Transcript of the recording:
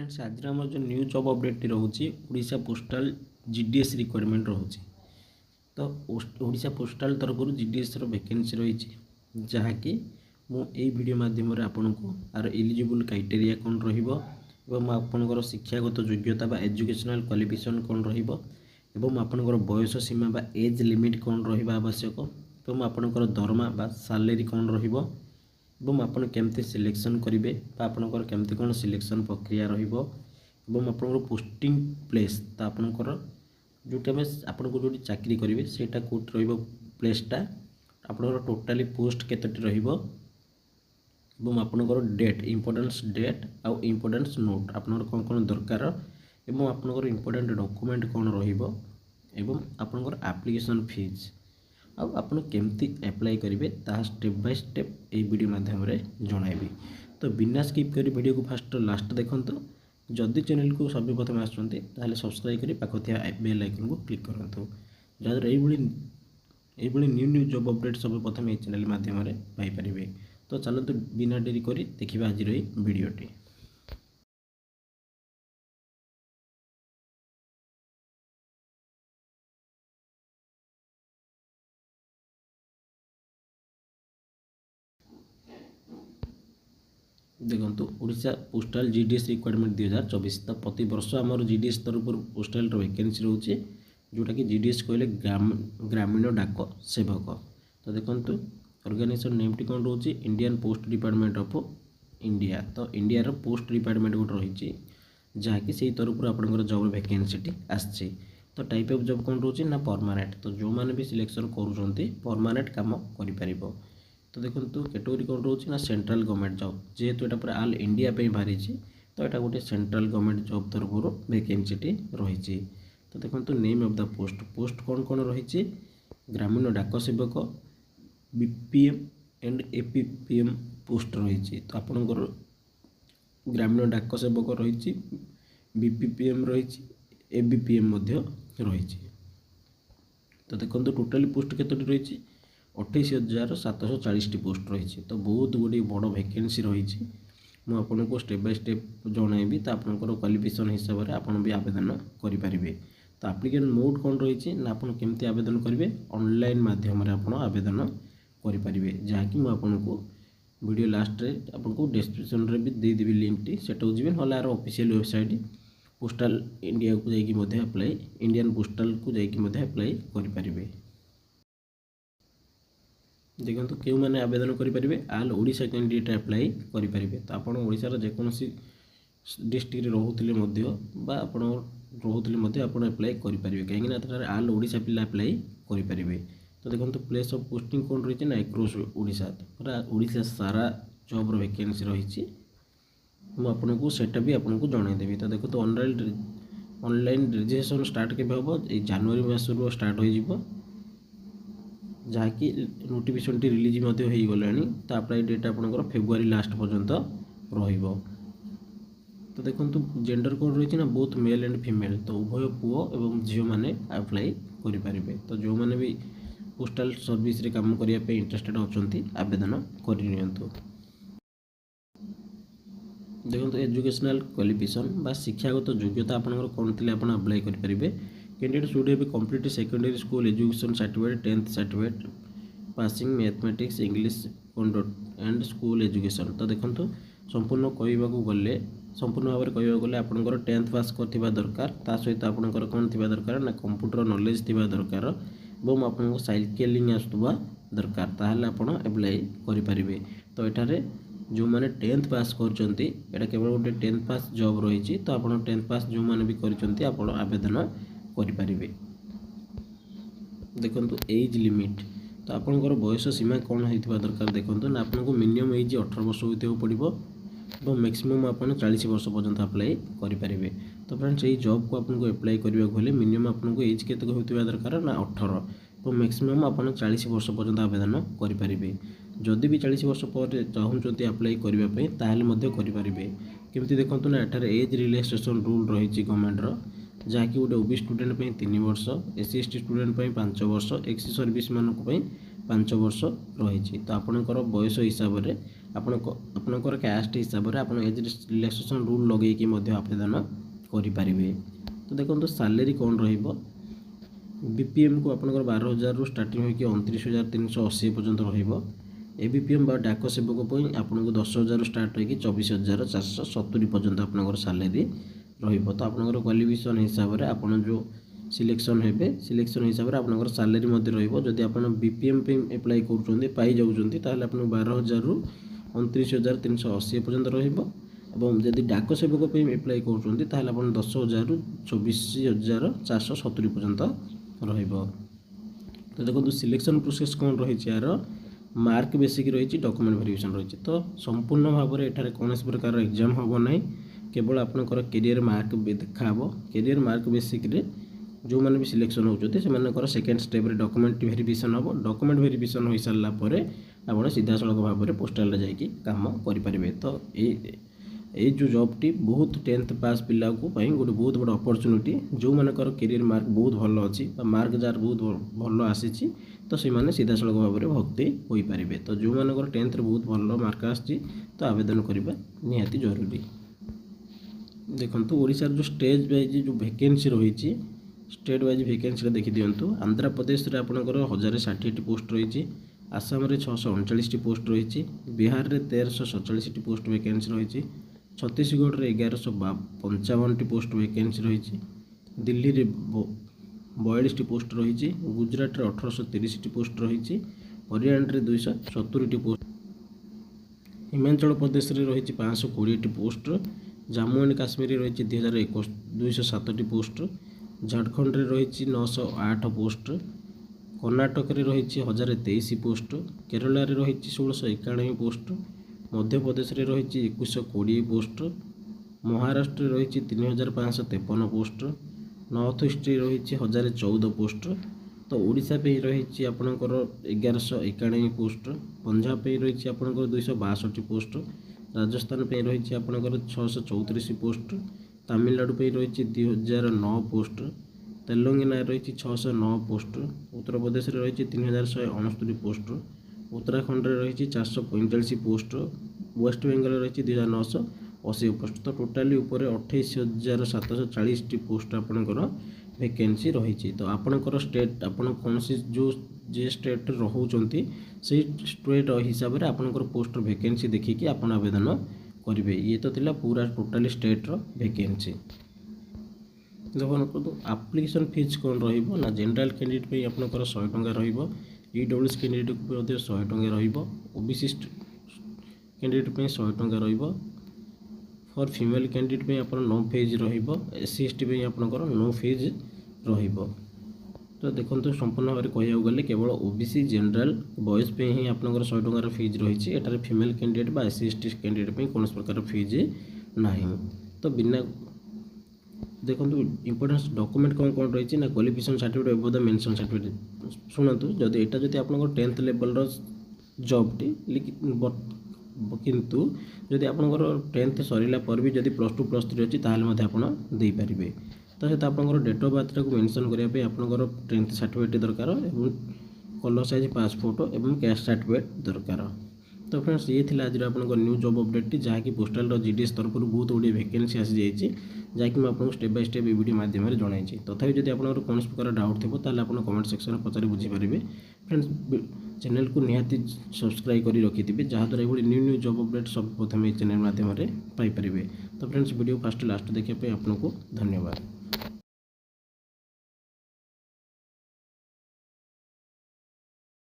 Friends आज आम जो न्यू जॉब अपडेट रोचे ओडिशा पोस्टल जीडीएस रिक्वायरमेंट रोचे तो ओडिशा पोस्टल तरफ जीडीएस वैकेंसी रही जहाँकि मुझे वीडियो माध्यम आपन को आर एलिजिबल क्राइटेरिया कौन रपर शिक्षागत योग्यता एजुकेशनल क्वालिफिकेशन कौन रपर बयस सीमा एज लिमिट कौन रहा आवश्यक और आपणकर दरमा सैलरी कौन रहा आपन केमती सिलेक्शन करेंगे आपणकर केमती कौन सिलेक्शन प्रक्रिया रहा पोस्टिंग प्लेस तो आपणकर जोटा आपन को जो चाकरी करेंगे सेटा कौट प्लेसटा आपणकर टोटाली पोस्ट केतोटी रहिबो आपणकर डेट इंपोर्टेंस डेट आउ इंपोर्टेंस नोट आपणकर कौन कौन दरकार एवं आपणकर इंपोर्टेंट डॉक्यूमेंट कौन रहिबो एवं आपणकर एप्लिकेशन फीस आपन केमती अप्लाई करेंगे ता स्टेप बाय स्टेप ये वीडियो माध्यम जनइबी। तो बिना स्किप कर वीडियो को फास्ट लास्ट देखो जदि चैनल को सर्वप्रथम आसुँचे सब्सक्राइब कर पाखिया बेल आइकन को क्लिक करूँ जहाँ ये न्यू न्यू जॉब अपडेट सर्वप्रथम ये चैनल माध्यम पाइपर। तो चलते बिना डेरी कर देखा आज वीडियोटी। देखो ओडिशा पोस्टल जीडीएस रिक्वायरमेंट 2024 तो प्रति वर्ष आमर जीडीएस तरफ पोस्टल वैकेंसी रोचे जोटा कि जीडीएस कहले ग्रामीण डाक सेवक। तो देखो ऑर्गेनाइजेशन नेम टी कौन रोचे Indian post department of India. तो इंडिया रो पोस्ट डिपार्टमेंट गोटे रही जहाँकि से तरफ आपंकर जॉब वैकेंसी आसी। तो टाइप ऑफ जॉब कौन रोचे ना परमानेंट। तो जो मैंने भी सिलेक्शन करुँच परमानेंट काम कर। तो देखो कैटेगरी कौन रोचे ना सेंट्रल गवर्नमेंट जॉब जेहेतु यहाँ पूरा ऑल इंडिया पे बाहरी तो यहाँ गोटे सेंट्रल गवर्नमेंट जॉब तरफ वैकेंसी रही। तो देखो नेम ऑफ द पोस्ट कौन कौन रही ग्रामीण डाक सेवक बीपीएम एंड एपीपीएम पोस्ट रही। तो आपणकर ग्रामीण डाक सेवक रही बीपीपीएम रही एबीपीएम रही। तो देखो टोटाली पोस्ट केतोटी रही 28,740 पोस्ट रही। तो बहुत गुड़ी बड़ वैकेंसी रही मुझे स्टेप बाय स्टेप जनइबी। तो आपंकर क्वालिफिकेशन हिसाब से आपन भी आवेदन करेंगे। तो एप्लिकेशन मोड कौन रही ना आपन केमती आवेदन करेंगे ऑनलाइन माध्यम आप आवेदन करेंगे जहाँकि मुझे वीडियो लास्ट रे आपको डिस्क्रिप्शन रे भी देदेवी लिंक टी सेटा जी ना यार ऑफिशियल वेबसाइट पोस्टल इंडिया को जाकि अप्लाई इंडियन पोस्टल को जाकि अप्लाई करेंगे। देखो क्यों मैंने आवेदन करेंगे आल ओडिशा कैंडिडेट अप्लाई करेंगे। तो आपड़ ओडिशार जेकोसी डिस्ट्रिक्ट रोते रोते आप अप्लाई करेंगे कहीं आल ओडिशा पिला अप्लाई करेंगे। तो देखो प्लेस ऑफ पोस्टिंग कौन रही ना एक्रॉस ओडिशा पूरा ओडिशा सारा जॉब वैकेंसी रही मुझे सेटा भी आपको जनईदेवी। तो देखो तो ऑनलाइन रजिस्ट्रेशन स्टार्ट के हम जनवरी मसरू स्टार्ट हो जहाँकि नोटिफिकेशन टी रिलीज हो गला। तो अप्लाई डेट आपंकर फेब्रुआरी लास्ट पर्यंत रहिबो। तो देखो जेंडर कौन रही ना बोथ मेल एंड फीमेल तो उभय पुओ एवं झील मैंने अप्लाई करेंगे। तो जो मैंने भी पोस्टल सर्विस रे काम करने इंटरेस्टेड अच्छा आवेदन करनी। देखो एजुकेशनल क्वालिफिकेशन शिक्षागत योग्यता आपंकर कौन थी आप अप्लाई करेंगे। Candidate should have completed secondary school education certificate 10th certificate passing mathematics English and school education. तो देखो संपूर्ण कहवाक गले संपूर्ण भाव में कहवाक गले आपंकर 10th पास करथिबा दरकार ता सहित आपंकर कौन थिबा दरकार ना कंप्यूटर नॉलेज थिबा दरकार एवं आपको साइकेलिंग आसुवा दरकार ताहले आपण अप्लाई करेंगे। तो एठारे जो मैंने 10th पास करचंती एटा केवल गोटे 10th पास जॉब रही। तो आप 10th पास जो मैंने भी करचंती आपण आवेदन करेंगे। देखो एज लिमिट तो आपंकर बयस सीमा कौन होता दरकार देखो ना आपको मिनिमम एज 18 वर्ष होता पड़ो और मैक्सिमम आप 40 वर्ष पर्यंत अप्लाई करेंगे। तो फ्रेंड्स यही जॉब को आपको अप्लाई करने मिनिमम आपको एज के होता दरकार ना 18 और मैक्सिमम आप 40 वर्ष पर्यंत आवेदन करेंगे। जदि भी 40 वर्ष पर चाहते अप्लाई करने करेंगे केमती देखो ना एठार एज रिलैक्सेशन रूल रही गवर्नमेंट जहाँकि गोटे ओबी स्टूडेंट 3 वर्ष एससी एसटी स्टूडेंट 5 वर्ष एक्स सर्विस मानक 5 वर्ष रही। तो आपणकर बयस हिसाब से आपणकर कास्ट हिसाब से आप एज रिलैक्सेशन रूल लगे आवेदन करें। तो देखो सैलरी कौन रहिबो बीपीएम को आपंकर 12,000 रु स्टार्टिंग होकर 29,380 पर्यंत रहिबो। एबीपीएम बा डाक सेवक आपको 10,000 स्टार्ट होकर 24,470 पर्यंत आपंकर सैलरी रहिबो। तो आपंकर क्वालिफिकेशन हिसाब से आप जो सिलेक्शन हेबे सिलेक्शन हिसाब से आपंकर सैलरी रहिबो। जदि आप बीपीएम पे एप्लाई कर पाई जाउछन्ती ताहले आपन 12,000 रु 29,380 पर्यंत रहिबो। एवं जदि डाक सेवक पे एप्लाई कर ताहले आपन 10,000 रु 24,470 पर्यंत रहिबो। तो देखो सिलेक्शन प्रोसेस कौन रही यार मार्क बेसिक रही डॉक्यूमेंट वेरिफिकेशन रही। तो संपूर्ण भाव में एठारे कौन प्रकार एग्जाम हम ना केवल आपनकर कैरियर मार्क देखा कैरियर मार्क बेसिक रे जो मैंने भी सिलेक्शन होते से सेकेंड स्टेप डॉक्यूमेंट वेरिफिकेशन हम। डॉक्यूमेंट वेरिफिकेशन हो सारा पर आप सीधा सड़क भाव में पोस्टाल जाकि काम करें। तो ये जो जॉबटी बहुत 10th पास पिला गोटे बहुत बड़ा अपॉर्चुनिटी जो मानकर कैरियर मार्क बहुत भल अच्छी मार्क जार बहुत भल आसी तो से सीधा सड़क भाव में भर्ती हो पारे। तो जो मानकर 10th बहुत भल मार्क आसी तो आवेदन करने निहाती जरूरी। देखो ओडिशार जो स्टेट वाइज जो वैकेंसी रही स्टेट वाइज वैकेंसी देखी दिंतु। आंध्र प्रदेश में आपंकर 1,060 पोस्ट रही। आसाम में 639 पोस्ट रही। बिहार में 1,347 पोस्ट वैकेंसी रही। छत्तीसगढ़ में 1,155 पोस्ट वैकेंसी रही। दिल्ली में 42 पोस्ट रही। गुजरात में 1,830 पोस्ट रही। हरियाणा में 270 पोस्ट। हिमाचल प्रदेश में रही 520 पोस्ट। जम्मू एंड काश्मीर रही 2,207 पोस्ट। झारखंड में रही 908 पोस्ट। कर्णाटक में रही 1,023 पोस्ट। केरल में रही 1,691 पोस्ट। मध्य प्रदेश में रही 2,120 पोस्ट। महाराष्ट्र में रही 3,553 पोस्ट। नॉर्थ ईस्ट रही 1,014 पोस्ट। तो ओडिशा पे रही आपणकर 1,191 पोस्ट। पंजाब पे रही आपणकर 262 पोस्ट। राजस्थान पे रही आपणकर 634 पोस्ट। तमिलनाडु पे रही 2,009 पोस्ट। तेलंगाना रही 609 पोस्ट। उत्तर प्रदेश रही 3,169 पोस्ट। उत्तराखंड रही 445 पोस्ट। वेस्ट बेंगल रही 2,980 पोस्ट। तो टोटाली ऊपर 28,740 पोस्ट आपणकर वैकेंसी रही। तो आपणकर स्टेट आपण कौन जो स्टेट रोचंती से स्टेट हिसाब से आपणकर पोस्ट वैकेंसी देखिकी आपण आवेदन करेंगे। ये तो थिला पूरा टोटाली स्टेट रो वैकेंसी। देखो एप्लिकेशन फीस कौन रहिबो ना जनरल कैंडिडेट पे आपणकर 100 टंका रहिबो। ईडब्ल्यूएस कैंडिडेट को 100 टंका रहिबो। ओबीसी कैंडिडेट पे 100 टंका रहिबो। फॉर फीमेल कैंडिडेट पे आपन नो फीस रहिबो। एससी एसटी पे आपणकर नो फीस रहिबो। तो देखो संपूर्ण भाव में कह गले केवल ओबीसी जनरल बॉयज पे ही आपंकर 100 टंकार फीज रही। एटार फीमेल कैंडिडेट बा एससी एसटी कैंडिडेट पे कौन प्रकार फीज ना। तो बिना देखो इंपोर्टेंस डॉक्यूमेंट कौन कौन रही ना qualification certificate above the mention certificate. शुणु जब यहाँ जब आप 10th लेवल जॉबटी किंतु जदि आपंकर 10th सरला पर भी जब +2 +3 अच्छी ताल आपरे। तो सहित आपंकर डेट ऑफ बर्थ को मेंशन करने आपंकर 10th सर्टिफिकेट दरकार और कलर साइज पासपोर्ट और कैश सर्टिफिकेट दरकार। तो फ्रेंड्स ये थिला आज आपंकर न्यू जॉब अपडेट जहाँकि पोस्टाल जीडीएस तरफ बहुत गुड़े वैकेंसी आसी जाइए जहाँकि मुझे स्टेप बाय स्टेप वीडियो माध्यम जन। तथापि जब आप कौन प्रकार डाउट थो ताल आप कमेंट सेक्शन में पचारि बुझीपारे। फ्रेंड्स चैनल को निहाती सब्सक्राइब कर रखिथे जहाँद्वारा ये न्यू जॉब अपडेट सब प्रथम चैनल माध्यम पाइपर। तो फ्रेंड्स वीडियो फास्ट लास्ट देखा आपको धन्यवाद।